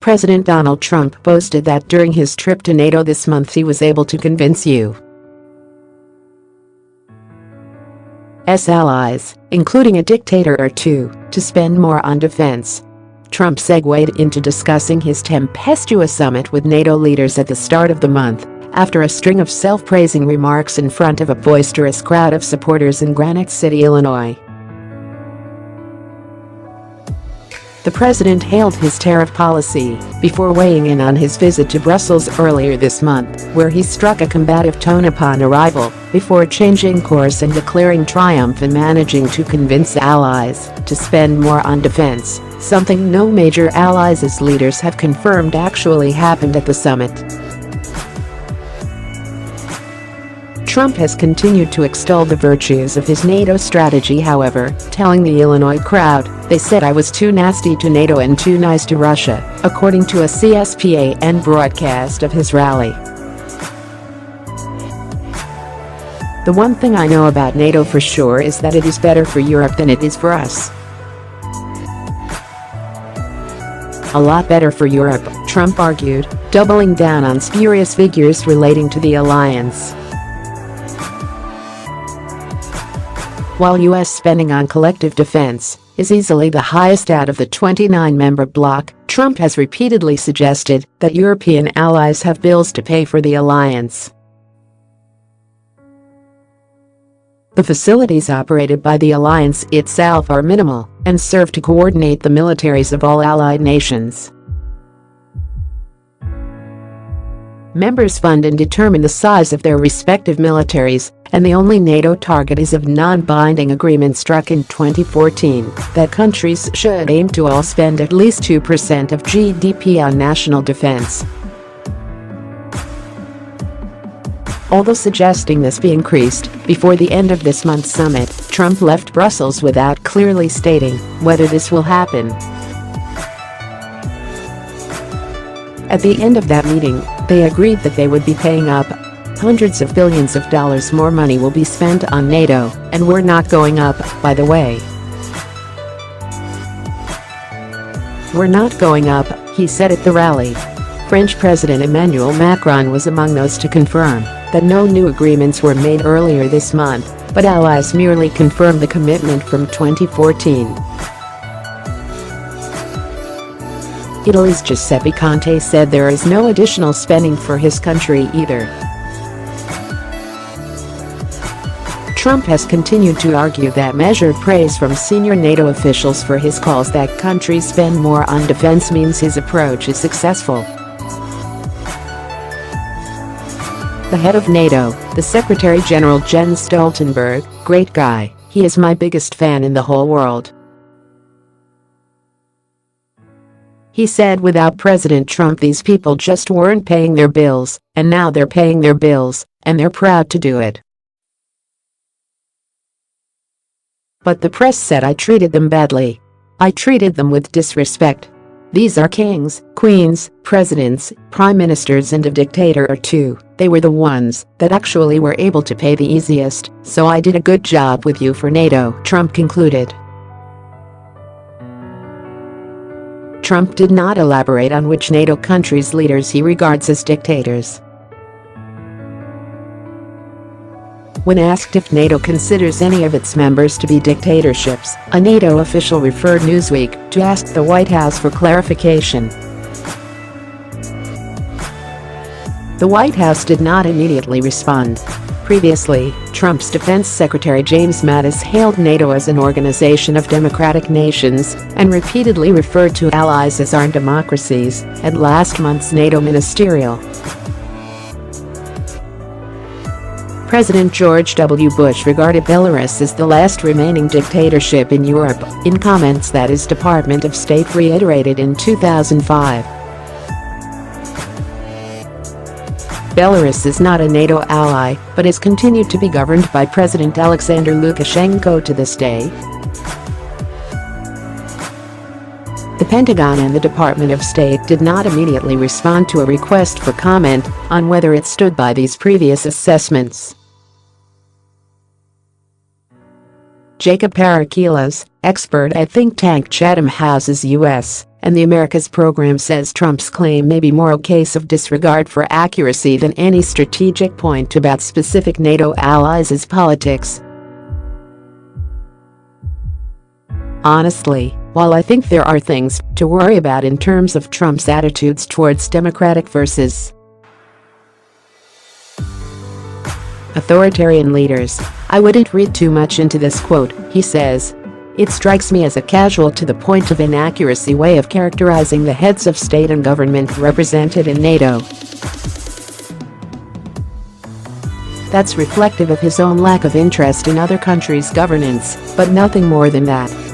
President Donald Trump boasted that during his trip to NATO this month he was able to convince U.S. allies, including a dictator or two, to spend more on defense. Trump segued into discussing his tempestuous summit with NATO leaders at the start of the month, after a string of self-praising remarks in front of a boisterous crowd of supporters in Granite City, Illinois. The president hailed his tariff policy before weighing in on his visit to Brussels earlier this month, where he struck a combative tone upon arrival, before changing course and declaring triumph in managing to convince allies to spend more on defense, something no major allies' leaders have confirmed actually happened at the summit. Trump has continued to extol the virtues of his NATO strategy, however, telling the Illinois crowd, "They said I was too nasty to NATO and too nice to Russia," according to a CSPAN broadcast of his rally. "The one thing I know about NATO for sure is that it is better for Europe than it is for us. A lot better for Europe," Trump argued, doubling down on spurious figures relating to the alliance. While U.S. spending on collective defense is easily the highest out of the 29-member bloc, Trump has repeatedly suggested that European allies have bills to pay for the alliance. The facilities operated by the alliance itself are minimal and serve to coordinate the militaries of all allied nations. Members fund and determine the size of their respective militaries, and the only NATO target is of non-binding agreement struck in 2014 that countries should aim to all spend at least 2% of GDP on national defense. Although suggesting this be increased before the end of this month's summit, Trump left Brussels without clearly stating whether this will happen. At the end of that meeting, they agreed that they would be paying up. Hundreds of billions of dollars more money will be spent on NATO, and we're not going up, by the way. "We're not going up," he said at the rally. French President Emmanuel Macron was among those to confirm that no new agreements were made earlier this month, but allies merely confirmed the commitment from 2014. Italy's Giuseppe Conte said there is no additional spending for his country either. Trump has continued to argue that measured praise from senior NATO officials for his calls that countries spend more on defense means his approach is successful. The head of NATO, the Secretary General Jens Stoltenberg, "Great guy, he is my biggest fan in the whole world," he said. Without President Trump, these people just weren't paying their bills, and now they're paying their bills, and they're proud to do it. "But the press said I treated them badly. I treated them with disrespect. These are kings, queens, presidents, prime ministers and a dictator or two. They were the ones that actually were able to pay the easiest, so I did a good job with you for NATO," Trump concluded. Trump did not elaborate on which NATO countries' leaders he regards as dictators. When asked if NATO considers any of its members to be dictatorships, a NATO official referred Newsweek to ask the White House for clarification. The White House did not immediately respond. Previously, Trump's Defense Secretary James Mattis hailed NATO as an organization of democratic nations and repeatedly referred to allies as armed democracies at last month's NATO ministerial. President George W. Bush regarded Belarus as the last remaining dictatorship in Europe, in comments that his Department of State reiterated in 2005. Belarus is not a NATO ally, but has continued to be governed by President Alexander Lukashenko to this day. The Pentagon and the Department of State did not immediately respond to a request for comment on whether it stood by these previous assessments. Jacob Parakilas, expert at think tank Chatham House's U.S. And the America's program says Trump's claim may be more a case of disregard for accuracy than any strategic point about specific NATO allies' politics. Honestly, while I think there are things to worry about in terms of Trump's attitudes towards Democratic versus authoritarian leaders, I wouldn't read too much into this quote, he says. It strikes me as a casual to the point of inaccuracy way of characterizing the heads of state and government represented in NATO. That's reflective of his own lack of interest in other countries' governance, but nothing more than that.